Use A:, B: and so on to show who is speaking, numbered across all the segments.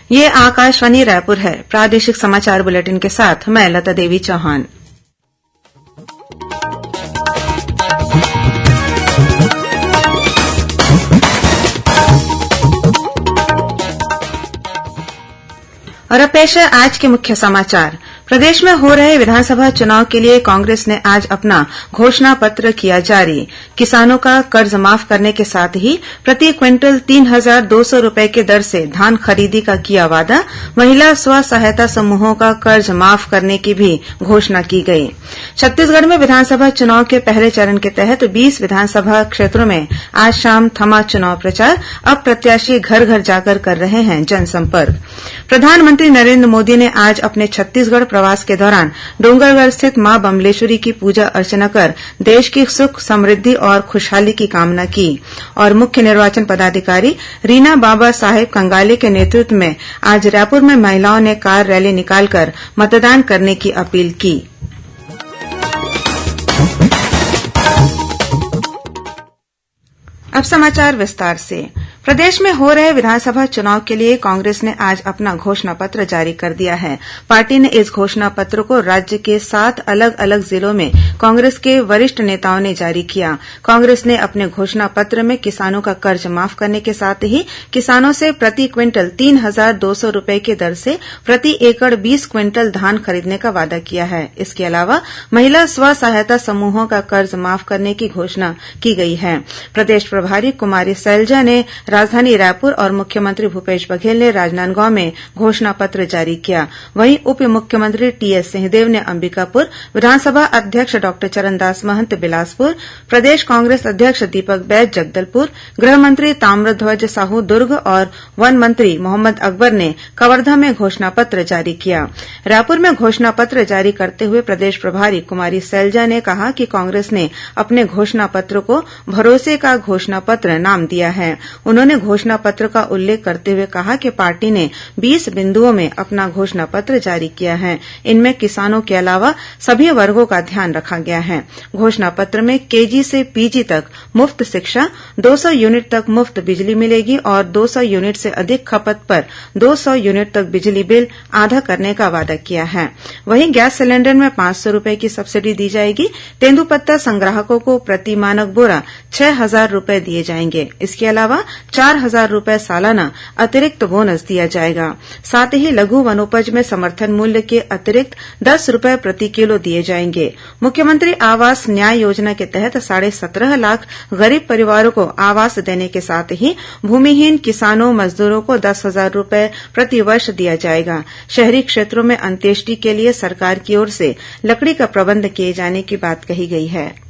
A: ये आकाशवाणी रायपुर है। प्रादेशिक समाचार बुलेटिन के साथ मैं लता देवी चौहान। और अब पेश है आज के मुख्य समाचार। प्रदेश में हो रहे विधानसभा चुनाव के लिए कांग्रेस ने आज अपना घोषणा पत्र किया जारी। किसानों का कर्ज माफ करने के साथ ही प्रति क्विंटल 3,200 रूपये की दर से धान खरीदी का किया वादा। महिला स्व सहायता समूहों का कर्ज माफ करने की भी घोषणा की गई। छत्तीसगढ़ में विधानसभा चुनाव के पहले चरण के तहत 20 विधानसभा क्षेत्रों में आज शाम थमा चुनाव प्रचार। अब प्रत्याशी घर घर जाकर कर रहे हैं जनसंपर्क। प्रधानमंत्री नरेंद्र मोदी ने आज अपने छत्तीसगढ़ प्रवास के दौरान डोंगरगढ़ स्थित मां बमलेश्वरी की पूजा अर्चना कर देश की सुख समृद्धि और खुशहाली की कामना की और मुख्य निर्वाचन पदाधिकारी रीना बाबा साहेब कंगाले के नेतृत्व में आज रायपुर में महिलाओं ने कार रैली निकालकर मतदान करने की अपील की। अब समाचार विस्तार से। प्रदेश में हो रहे विधानसभा चुनाव के लिए कांग्रेस ने आज अपना घोषणा पत्र जारी कर दिया है। पार्टी ने इस घोषणा पत्र को राज्य के 7 अलग अलग जिलों में कांग्रेस के वरिष्ठ नेताओं ने जारी किया। कांग्रेस ने अपने घोषणा पत्र में किसानों का कर्ज माफ करने के साथ ही किसानों से प्रति क्विंटल 3,200 रूपये की दर से प्रति एकड़ 20 क्विंटल धान खरीदने का वादा किया है। इसके अलावा महिला स्व सहायता समूहों का कर्ज माफ करने की घोषणा की गई है। प्रदेश प्रभारी कुमारी सैलजा ने राजधानी रायपुर और मुख्यमंत्री भूपेश बघेल ने राजनांदगांव में घोषणा पत्र जारी किया। वहीं उप मुख्यमंत्री टीएस सिंहदेव ने अंबिकापुर, विधानसभा अध्यक्ष डॉ चरणदास महंत बिलासपुर, प्रदेश कांग्रेस अध्यक्ष दीपक बैज जगदलपुर, गृह मंत्री ताम्रध्वज साहू दुर्ग और वन मंत्री मोहम्मद अकबर ने कवर्धा में घोषणा पत्र जारी किया। रायपुर में घोषणा पत्र जारी करते हुए प्रदेश प्रभारी कुमारी सैलजा ने कहा कि कांग्रेस ने अपने घोषणा पत्र को भरोसे का घोषणा पत्र नाम दिया है। उन्होंने घोषणा पत्र का उल्लेख करते हुए कहा कि पार्टी ने 20 बिंदुओं में अपना घोषणा पत्र जारी किया है। इनमें किसानों के अलावा सभी वर्गों का ध्यान रखा गया है। घोषणा पत्र में केजी से पीजी तक मुफ्त शिक्षा, 200 यूनिट तक मुफ्त बिजली मिलेगी और 200 यूनिट से अधिक खपत पर 200 यूनिट तक बिजली बिल आधा करने का वादा किया है। वहीं गैस सिलेंडर में 500 रूपये की सब्सिडी दी जाएगी। तेंदुपत्ता संग्राहकों को प्रति मानक बोरा 6,000 रूपये दिए जाएंगे। इसके अलावा 4,000 रूपये सालाना अतिरिक्त बोनस दिया जाएगा। साथ ही लघु वनोपज में समर्थन मूल्य के अतिरिक्त 10 रूपये प्रति किलो दिए जाएंगे। मुख्यमंत्री आवास न्याय योजना के तहत 17.5 लाख गरीब परिवारों को आवास देने के साथ ही भूमिहीन किसानों मजदूरों को 10,000 रूपये प्रति वर्ष दिया जाएगा। शहरी क्षेत्रों में अंत्येष्टि के लिए सरकार की ओर से लकड़ी का प्रबंध किए जाने की बात कही गई है।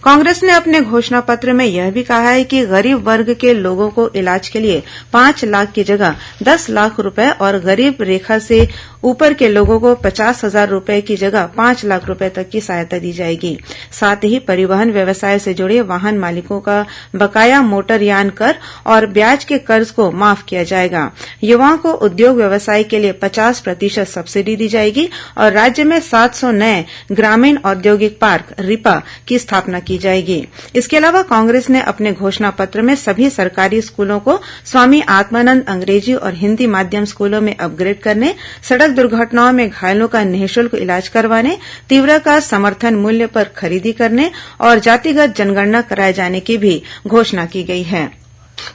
A: कांग्रेस ने अपने घोषणा पत्र में यह भी कहा है कि गरीब वर्ग के लोगों को इलाज के लिए 5 लाख की जगह 10 लाख रूपये और गरीब रेखा से ऊपर के लोगों को 50,000 रूपये की जगह 5 लाख रूपये तक की सहायता दी जाएगी। साथ ही परिवहन व्यवसाय से जुड़े वाहन मालिकों का बकाया मोटरयान कर और ब्याज के कर्ज को माफ किया जाएगा। युवाओं को उद्योग व्यवसाय के लिए 50% सब्सिडी दी जाएगी और राज्य में 700 नए ग्रामीण औद्योगिक पार्क रिपा की स्थापना की जाएगी। इसके अलावा कांग्रेस ने अपने घोषणा पत्र में सभी सरकारी स्कूलों को स्वामी आत्मानंद अंग्रेजी और हिन्दी माध्यम स्कूलों में अपग्रेड करने, सड़क दुर्घटनाओं में घायलों का निःशुल्क इलाज करवाने, तीव्र का समर्थन मूल्य पर खरीदी करने और जातिगत जनगणना कराए जाने की भी घोषणा की गई है।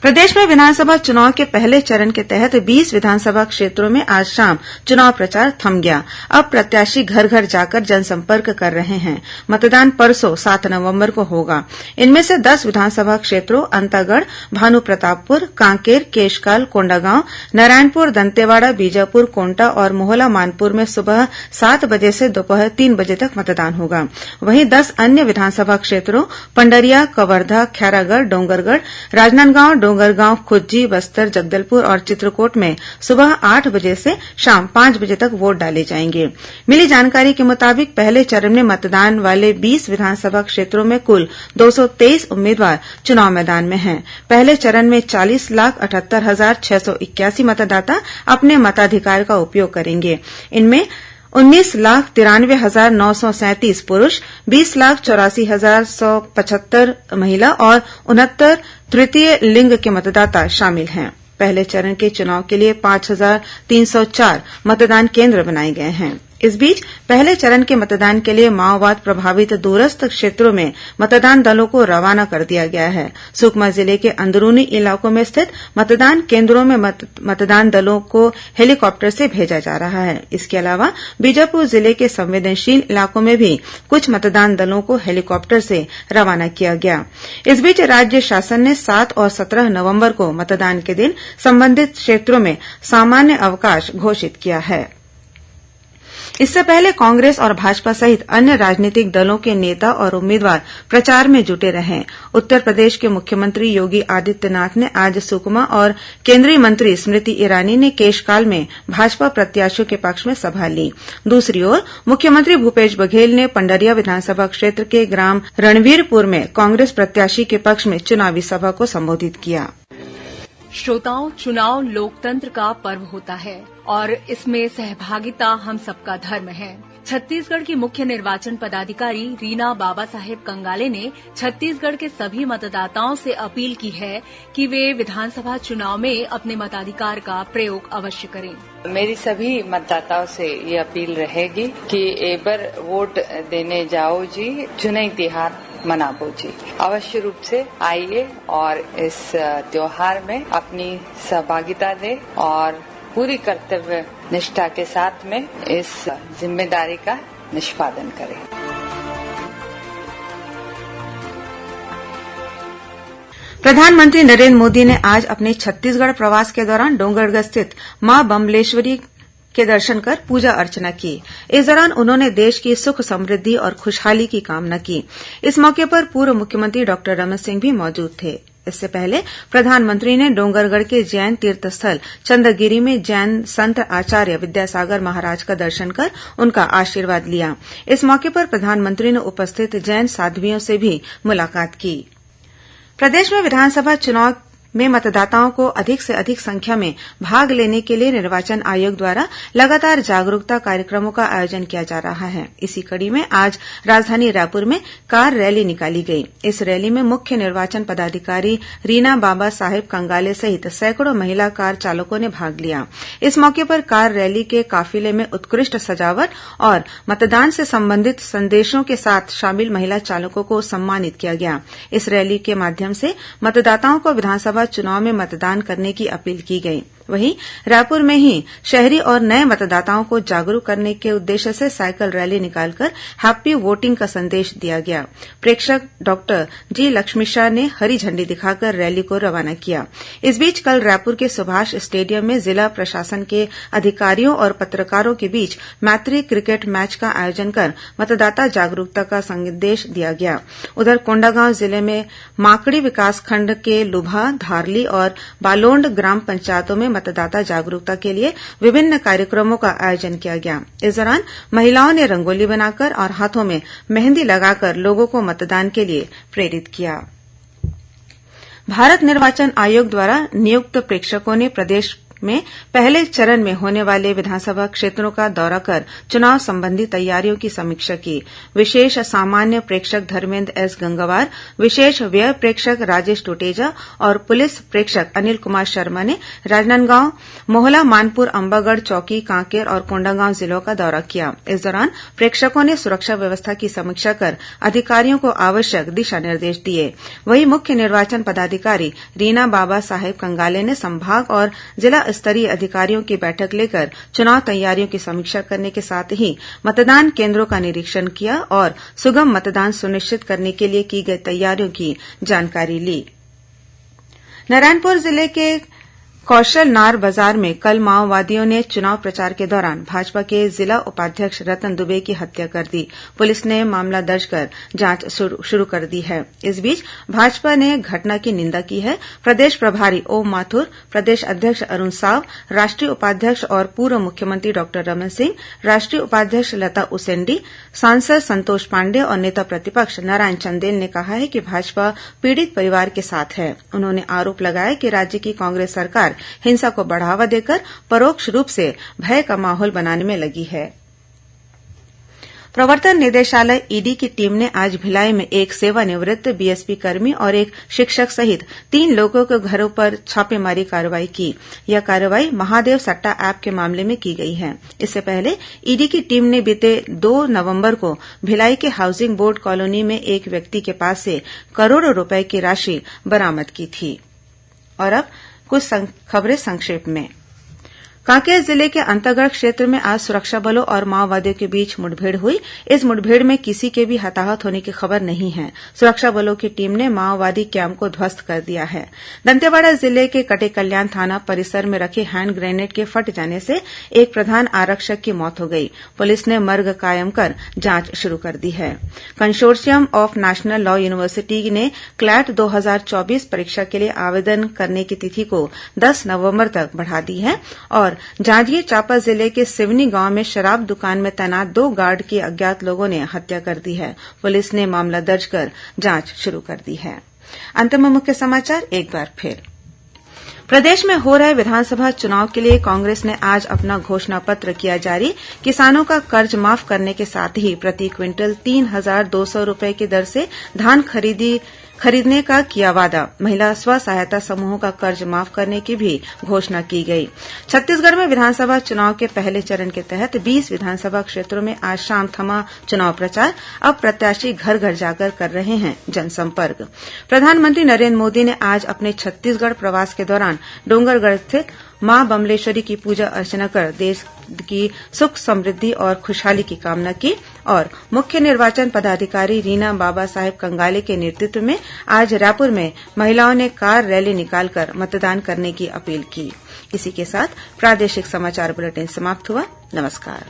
A: प्रदेश में विधानसभा चुनाव के पहले चरण के तहत 20 विधानसभा क्षेत्रों में आज शाम चुनाव प्रचार थम गया। अब प्रत्याशी घर घर जाकर जनसंपर्क कर रहे हैं। मतदान परसों 7 नवंबर को होगा। इनमें से 10 विधानसभा क्षेत्रों अंतागढ़, भानुप्रतापपुर, कांकेर, केशकाल, कोंडागांव, नारायणपुर, दंतेवाड़ा, बीजापुर, कोंटा और मोहला मानपुर में सुबह 7 बजे से दोपहर 3 बजे तक मतदान होगा। वहीं 10 अन्य विधानसभा क्षेत्रों पंडरिया, कवर्धा, खैरागढ़, डोंगरगढ़, राजनांदगांव, डोंगरगांव, खुज्जी, बस्तर, जगदलपुर और चित्रकोट में सुबह 8 बजे से शाम 5 बजे तक वोट डाले जाएंगे। मिली जानकारी के मुताबिक पहले चरण में मतदान वाले 20 विधानसभा क्षेत्रों में कुल 223 उम्मीदवार चुनाव मैदान में हैं। पहले चरण में 40,78,681 मतदाता अपने मताधिकार का उपयोग करेंगे। इनमें 19,93,937 पुरुष, 20,84,175 महिला और 69 तृतीय लिंग के मतदाता शामिल हैं। पहले चरण के चुनाव के लिए 5,304 मतदान केंद्र बनाए गए हैं। इस बीच पहले चरण के मतदान के लिए माओवाद प्रभावित दूरस्थ क्षेत्रों में मतदान दलों को रवाना कर दिया गया है। सुकमा जिले के अंदरूनी इलाकों में स्थित मतदान केंद्रों में मतदान दलों को हेलीकॉप्टर से भेजा जा रहा है। इसके अलावा बीजापुर जिले के संवेदनशील इलाकों में भी कुछ मतदान दलों को हेलीकॉप्टर से रवाना किया गया। इस बीच राज्य शासन ने 7 और 17 नवंबर को मतदान के दिन संबंधित क्षेत्रों में सामान्य अवकाश घोषित किया है। इससे पहले कांग्रेस और भाजपा सहित अन्य राजनीतिक दलों के नेता और उम्मीदवार प्रचार में जुटे रहे। उत्तर प्रदेश के मुख्यमंत्री योगी आदित्यनाथ ने आज सुकमा और केंद्रीय मंत्री स्मृति ईरानी ने केशकाल में भाजपा प्रत्याशियों के पक्ष में सभा ली। दूसरी ओर मुख्यमंत्री भूपेश बघेल ने पंडरिया विधानसभा क्षेत्र के ग्राम रणवीरपुर में कांग्रेस प्रत्याशी के पक्ष में चुनावी सभा को संबोधित किया।
B: श्रोताओं, चुनाव लोकतंत्र का पर्व होता है और इसमें सहभागिता हम सबका धर्म है। छत्तीसगढ़ की मुख्य निर्वाचन पदाधिकारी रीना बाबा साहेब कंगाले ने छत्तीसगढ़ के सभी मतदाताओं से अपील की है कि वे विधानसभा चुनाव में अपने मताधिकार का प्रयोग अवश्य करें।
C: मेरी सभी मतदाताओं से ये अपील रहेगी कि एक बार वोट देने जाओ जी, चुनावी त्योहार मनाबो जी। अवश्य रूप से आइए और इस त्योहार में अपनी सहभागिता दे और पूरी कर्तव्य निष्ठा के साथ में इस जिम्मेदारी का निष्पादन करें।
A: प्रधानमंत्री नरेंद्र मोदी ने आज अपने छत्तीसगढ़ प्रवास के दौरान डोंगरगढ़ स्थित मां बम्बलेश्वरी के दर्शन कर पूजा अर्चना की। इस दौरान उन्होंने देश की सुख समृद्धि और खुशहाली की कामना की। इस मौके पर पूर्व मुख्यमंत्री डॉक्टर रमन सिंह भी मौजूद थे। इससे पहले प्रधानमंत्री ने डोंगरगढ़ के जैन तीर्थ स्थल चंद्रगिरी में जैन संत आचार्य विद्यासागर महाराज का दर्शन कर उनका आशीर्वाद लिया। इस मौके पर प्रधानमंत्री ने उपस्थित जैन साध्वियों से भी मुलाकात की। प्रदेश में विधानसभा चुनाव में मतदाताओं को अधिक से अधिक संख्या में भाग लेने के लिए निर्वाचन आयोग द्वारा लगातार जागरूकता कार्यक्रमों का आयोजन किया जा रहा है। इसी कड़ी में आज राजधानी रायपुर में कार रैली निकाली गई। इस रैली में मुख्य निर्वाचन पदाधिकारी रीना बाबा साहेब कंगाले सहित सैकड़ों महिला कार चालकों ने भाग लिया। इस मौके पर कार रैली के काफिले में उत्कृष्ट सजावट और मतदान से संबंधित संदेशों के साथ शामिल महिला चालकों को सम्मानित किया गया। इस रैली के माध्यम से मतदाताओं को विधानसभा चुनाव में मतदान करने की अपील की गई। वहीं रायपुर में ही शहरी और नए मतदाताओं को जागरूक करने के उद्देश्य से साइकिल रैली निकालकर हैप्पी वोटिंग का संदेश दिया गया। प्रेक्षक डॉक्टर जी लक्ष्मीशाह ने हरी झंडी दिखाकर रैली को रवाना किया। इस बीच कल रायपुर के सुभाष स्टेडियम में जिला प्रशासन के अधिकारियों और पत्रकारों के बीच मैत्री क्रिकेट मैच का आयोजन कर मतदाता जागरूकता का संदेश दिया गया। उधर कोंडागांव जिले में माकड़ी विकासखंड के लुभा, धारली और बालोंड ग्राम पंचायतों में मतदाता जागरूकता के लिए विभिन्न कार्यक्रमों का आयोजन किया गया। इस दौरान महिलाओं ने रंगोली बनाकर और हाथों में मेहंदी लगाकर लोगों को मतदान के लिए प्रेरित किया। भारत निर्वाचन आयोग द्वारा नियुक्त प्रेक्षकों ने प्रदेश में पहले चरण में होने वाले विधानसभा क्षेत्रों का दौरा कर चुनाव संबंधी तैयारियों की समीक्षा की। विशेष सामान्य प्रेक्षक धर्मेंद्र एस गंगवार, विशेष व्यय प्रेक्षक राजेश टुटेजा और पुलिस प्रेक्षक अनिल कुमार शर्मा ने राजनांदगांव, मोहला, मानपुर, अंबागढ़, चौकी, कांकेर और कोंडागांव जिलों का दौरा किया। इस दौरान प्रेक्षकों ने सुरक्षा व्यवस्था की समीक्षा कर अधिकारियों को आवश्यक दिशा निर्देश दिए। वहीं मुख्य निर्वाचन पदाधिकारी रीना बाबा साहेब कंगाले ने संभाग और जिला स्तरीय अधिकारियों की बैठक लेकर चुनाव तैयारियों की समीक्षा करने के साथ ही मतदान केंद्रों का निरीक्षण किया और सुगम मतदान सुनिश्चित करने के लिए की गई तैयारियों की जानकारी ली। नारायणपुर जिले के कौशल नार बाजार में कल माओवादियों ने चुनाव प्रचार के दौरान भाजपा के जिला उपाध्यक्ष रतन दुबे की हत्या कर दी। पुलिस ने मामला दर्ज कर जांच शुरू कर दी है। इस बीच भाजपा ने घटना की निंदा की है। प्रदेश प्रभारी ओम माथुर, प्रदेश अध्यक्ष अरुण साव, राष्ट्रीय उपाध्यक्ष और पूर्व मुख्यमंत्री डॉक्टर रमन सिंह, राष्ट्रीय उपाध्यक्ष लता उसेंडी, सांसद संतोष पांडेय और नेता प्रतिपक्ष नारायण चंदेल ने कहा है कि भाजपा पीड़ित परिवार के साथ है। उन्होंने आरोप लगाया कि राज्य की कांग्रेस सरकार हिंसा को बढ़ावा देकर परोक्ष रूप से भय का माहौल बनाने में लगी है। प्रवर्तन निदेशालय ईडी की टीम ने आज भिलाई में एक सेवानिवृत्त बीएसपी कर्मी और एक शिक्षक सहित 3 लोगों के घरों पर छापेमारी कार्रवाई की। यह कार्रवाई महादेव सट्टा ऐप के मामले में की गई है। इससे पहले ईडी की टीम ने बीते 2 नवंबर को भिलाई के हाउसिंग बोर्ड कॉलोनी में एक व्यक्ति के पास से करोड़ों रुपए की राशि बरामद की थी। और अब कुछ खबरें संक्षेप में। कांकेर जिले के अंतागढ़ क्षेत्र में आज सुरक्षा बलों और माओवादियों के बीच मुठभेड़ हुई। इस मुठभेड़ में किसी के भी हताहत होने की खबर नहीं है। सुरक्षा बलों की टीम ने माओवादी कैंप को ध्वस्त कर दिया है। दंतेवाड़ा जिले के कटेकल्याण थाना परिसर में रखे हैंड ग्रेनेड के फट जाने से एक प्रधान आरक्षक की मौत हो गई। पुलिस ने मर्ग कायम कर जांच शुरू कर दी है। Consortium of national law university ने क्लैट 2024 परीक्षा के लिए आवेदन करने की तिथि को 10 नवंबर तक बढ़ा दी है। और जांजगीर चांपा जिले के सिवनी गांव में शराब दुकान में तैनात 2 गार्ड की अज्ञात लोगों ने हत्या कर दी है। पुलिस ने मामला दर्ज कर जांच शुरू कर दी है। अंत में मुख्य समाचार एक बार फिर। प्रदेश में हो रहे विधानसभा चुनाव के लिए कांग्रेस ने आज अपना घोषणा पत्र किया जारी। किसानों का कर्ज माफ करने के साथ ही प्रति क्विंटल 3,200 रूपये की दर से धान खरीदने का किया वादा। महिला स्व सहायता समूहों का कर्ज माफ करने की भी घोषणा की गई। छत्तीसगढ़ में विधानसभा चुनाव के पहले चरण के तहत 20 विधानसभा क्षेत्रों में आज शाम थमा चुनाव प्रचार। अब प्रत्याशी घर घर जाकर कर रहे हैं जनसंपर्क। प्रधानमंत्री नरेंद्र मोदी ने आज अपने छत्तीसगढ़ प्रवास के दौरान डोंगरगढ़ स्थित मां बम्लेश्वरी की पूजा अर्चना कर देश की सुख समृद्धि और खुशहाली की कामना की। और मुख्य निर्वाचन पदाधिकारी रीना बाबा साहेब कंगाले के नेतृत्व में आज रायपुर में महिलाओं ने कार रैली निकालकर मतदान करने की अपील की। इसी के साथ प्रादेशिक समाचार बुलेटिन समाप्त हुआ। नमस्कार।